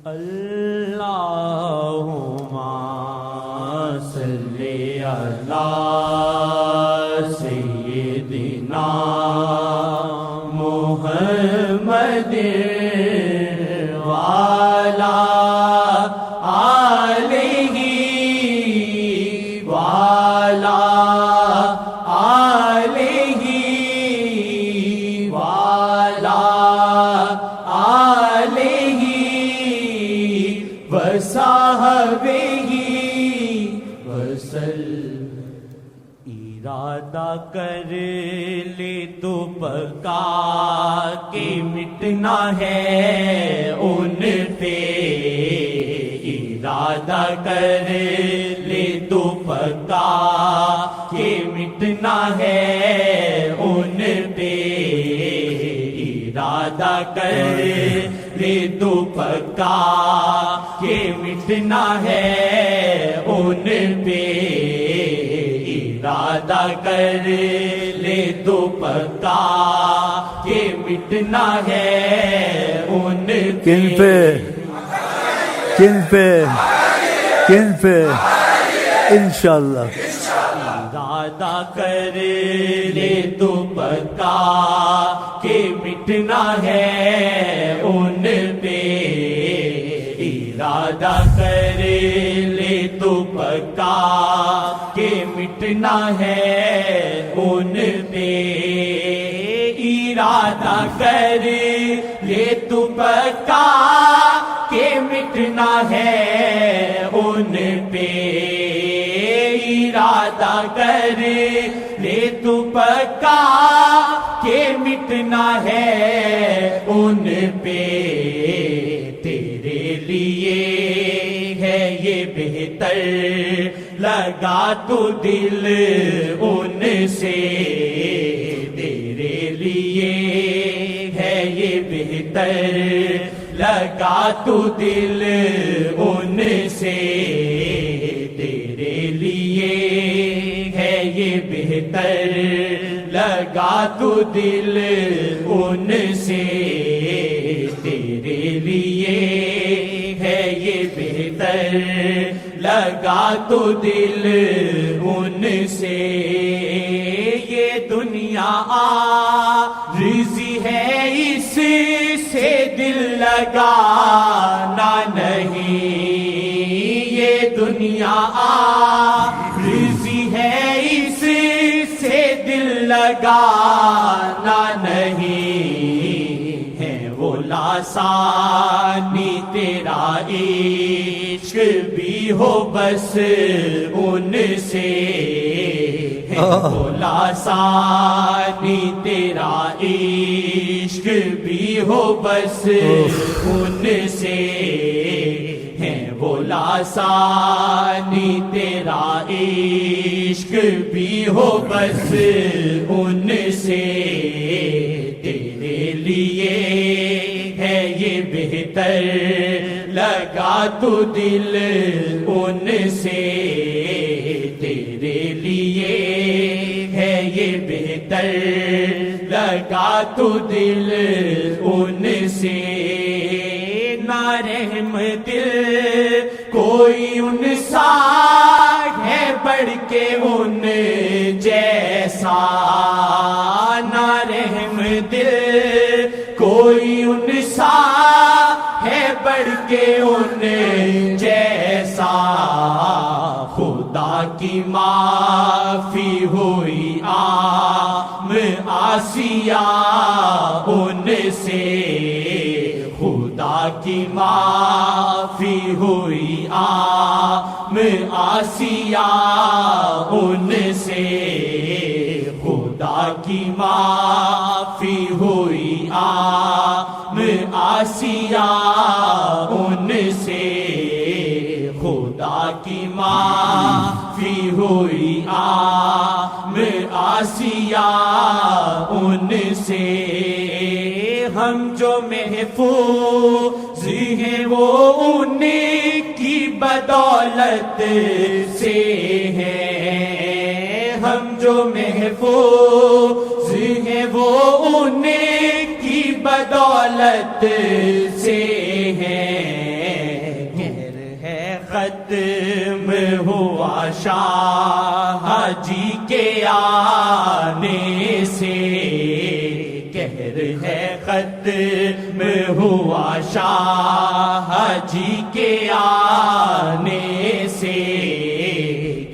اللہم صلی علی سیدنا محمد وعلی آلہ وعلی آلہ وعلی آلہ وصحبہ وسلم۔ ارادہ کر لے تو پکا کہ مٹنا ہے ان پہ، ارادہ کر لے تو پکا کہ مٹنا ہے ان پہ، ارادہ کر لے تو پکا کہ مٹنا ہے ان پہ، ارادہ کر لے تو پکا کہ مٹنا ہے ان کن پہ کن پہ کن پہ انشاءاللہ۔ ارادہ کر لے تو پکا کہ مٹنا ہے ان پہ، ارادہ کر لے تو پکا کہ مٹنا ہے ان پہ، ارادہ کر لے تو پکا کہ مٹنا ہے ان پہ، ارادہ کر لے تو پکا کہ مٹنا ہے ان پہ، تیرے لیے ہے یہ بہتر لگا تو دل ان سے، تیرے لیے ہے یہ بہتر لگا تو دل ان سے، تیرے لیے ہے یہ بہتر لگا تو دل ان سے، تیرے لیے ہے یہ بہتر لگا تو دل ان سے، یہ دنیا عارضی ہے اس سے دل لگانا نہیں، یہ دنیا عارضی ہے اس سے دل لگانا نہیں، ہے وہ لاسانی تیرا عشق بھی ہو بس ان سے، ہے وہ لاسانی تیرا عشق بھی ہو بس ان سے، ہے وہ لاسانی تیرا عشق بھی ہو بس ان سے، تیرے لیے ہے یہ بہتر لگا تو دل ان سے، تیرے لیے ہے یہ بہتر لگا تو دل ان سے، نہ رحم دل کوئی ان سا ہے بڑھ کے ان جیسا، نہ رحم دل کوئی ان سا ہے بڑھ کے ان جیسا، خدا کی معافی ہوئی عام آسیہ ان سے، خدا کی معافی ہوئی عام آسیہ ان سے، خدا کی معافی ہوئی عام آسیہ ان سے، خدا کی معافی ہوئی عام آسیہ ان سے، ہم جو محفوظ ہیں وہ ان کی بدولت سے ہیں، ہم جو محفوظ ہیں وہ ان کی بدولت سے ہیں، شاہ جی کے آنے سے، کہر ہے ختم ہوا شاہ جی کے آنے سے،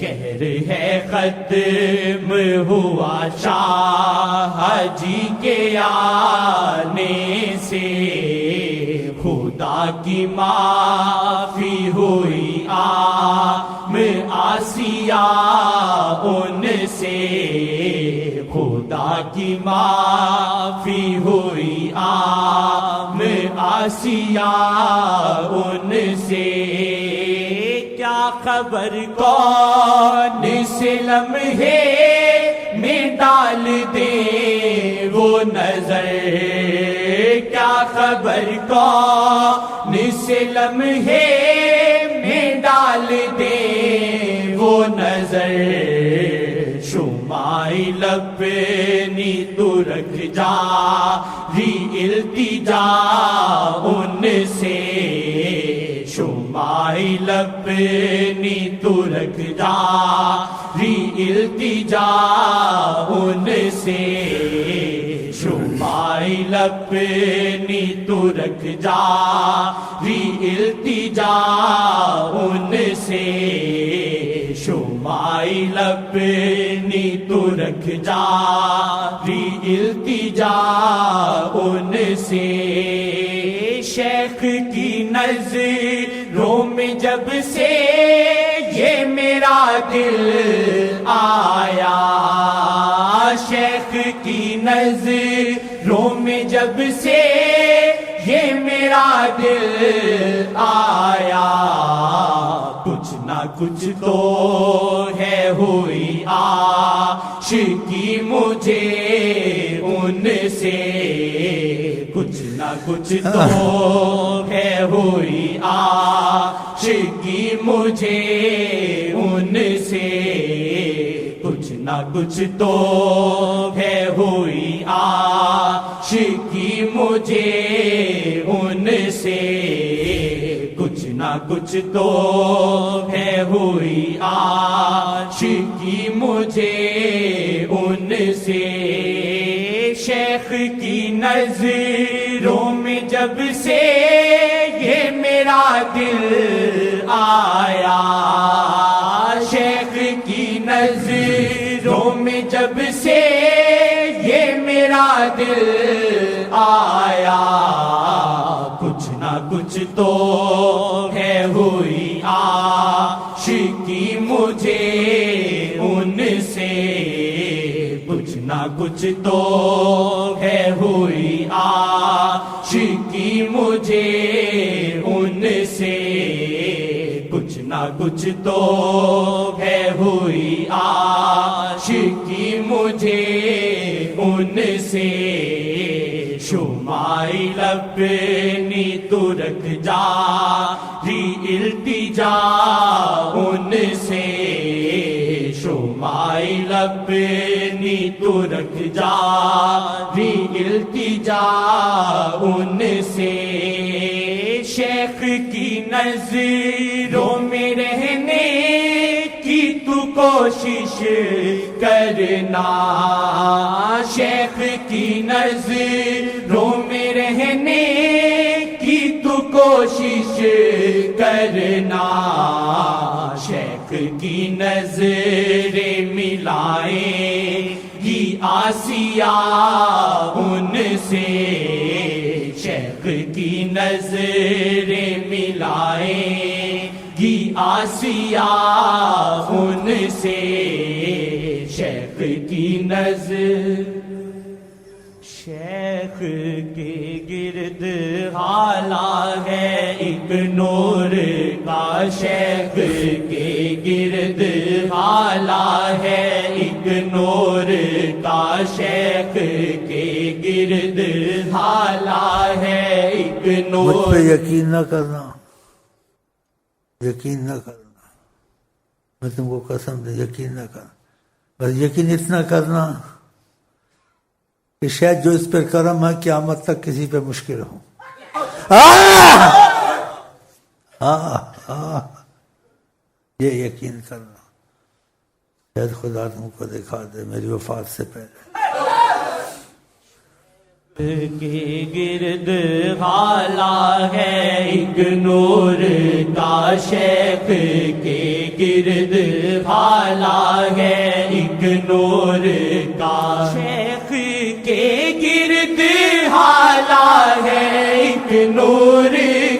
کہر ہے ختم ہوا شاہ جی کے آنے سے، خدا کی معافی ہوئی آسیہ ان سے، خدا کی معافی ہوئی آسیہ ان سے، کیا خبر کون سے لمحے میں ڈال دے وہ نظر، کیا خبر کون سے لمحے میں ڈال دے وہ نظر، شمائی اپنی تو رکھ جاری التجا ان سے، شمائی اپنی تو رکھ جاری التجا ان سے، شمائی اپنی تو رکھ جاری التجا ان سے، شمائی اپنی تو رکھ جاری التجا ان سے، شیخ کی نظروں میں جب سے یہ میرا دل آیا، شیخ کی نظروں میں جب سے یہ میرا دل آیا، کچھ نہ کچھ تو ہے ہوئی عاشقی مجھے ان سے، کچھ نہ کچھ تو ہے ہوئی عاشقی مجھے ان سے، کچھ نہ کچھ تو ہے ہوئی عاشقی مجھے ان سے، کچھ نہ کچھ تو ہے ہوئی عاشقی مجھے ان سے، شیخ کی نظروں میں جب سے یہ میرا دل آیا، شیخ کی نظروں میں جب سے یہ میرا دل آیا، کچھ نہ کچھ تو ہے ہوئی عاشقی مجھے ان سے، کچھ نہ کچھ تو ہے ہوئی عاشقی مجھے ان سے، کچھ نہ کچھ تو ہے ہوئی عاشقی مجھے ان سے، شمائی اپنی تو رکھ جاری التجا ان سے، شمائی اپنی تو رکھ جاری التجا ان سے، شیخ کی نظروں میں رہنے کی تو کوشش کرنا، شیخ کی نظروں میں رہنے کی تو کوشش کرنا، شیخ کی نظریں ملائیں گی آسیہ ان سے، شیخ کی نظریں ملائیں گی آسیہ ان سے، شیخ کی نظر، شیخ کے گرد حالا ہے ایک نور کا، شیخ کے گرد حالا ہے ایک نور کا، شیخ کے گرد حالا ہے ایک نور، مجھ پہ یقین نہ کرنا، یقین نہ کرنا، میں تم کو قسم دے یقین نہ کرنا، بس یقین اتنا کرنا کہ شاید جو اس پر کرم ہے قیامت تک کسی پہ مشکل ہو۔ یہ یقین کرنا، شاید خدا تم کو دکھا دے میری وفات سے پہلے. کے گرد حالا ہے ایک نور کا، شیخ کے گرد حالا ہے ایک نور کا، شیخ کے گرد حالا ہے ایک نور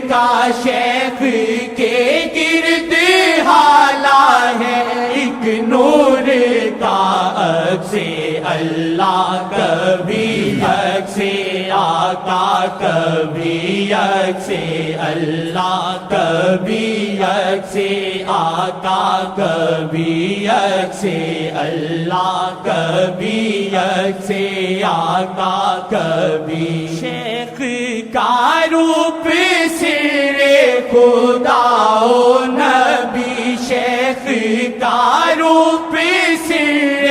کا، شیخ کے گرد حالا ہے ایک نور کا. عکس اللہ کبھی عکس آقا کبھی عکس اللہ کبھی عکس آقا کبھی عکس اللہ کبھی عکس آقا کبھی. شیخ کا روپ سر خدا و نبی، شیخ کا روپ سر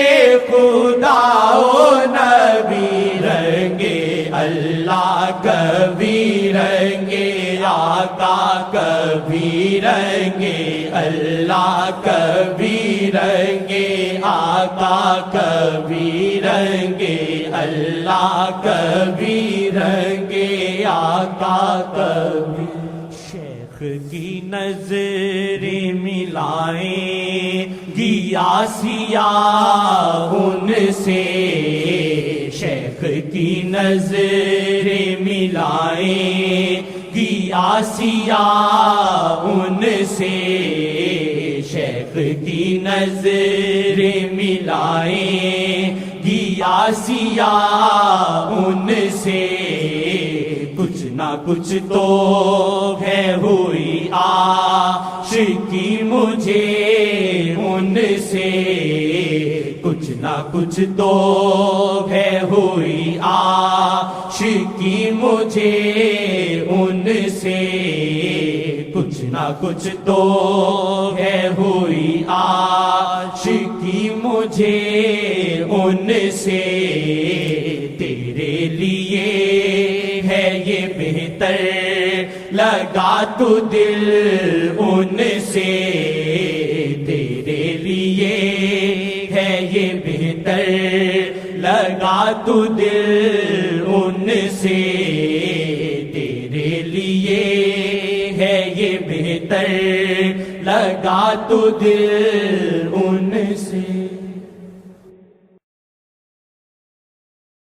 خدا و نبی، رنگے اللہ کبھی رنگے آقا کبھی رنگے اللہ کبھی رنگے آقا کبھی رنگے اللہ کبھی رنگے آقا کبھی. شیخ کی نظر ملائیں گیا سیاہ ان سے، شیخ کی نظر ملائیں گیا سیاہ ان سے، شیخ کی نظر ملائیں گیا سیاہ ان سے. کچھ نہ کچھ تو ہے ہوئی عاشقی مجھے ان سے، کچھ نہ کچھ تو ہے ہوئی عاشقی مجھے ان سے، کچھ نہ کچھ تو ہے ہوئی عاشقی مجھے ان سے. تیرے لیے ہے یہ بہتر لگا تو دل ان سے، تیرے لیے ہے یہ بہتر لگا تو دل ان سے، تیرے لیے ہے یہ بہتر لگا تو دل ان سے.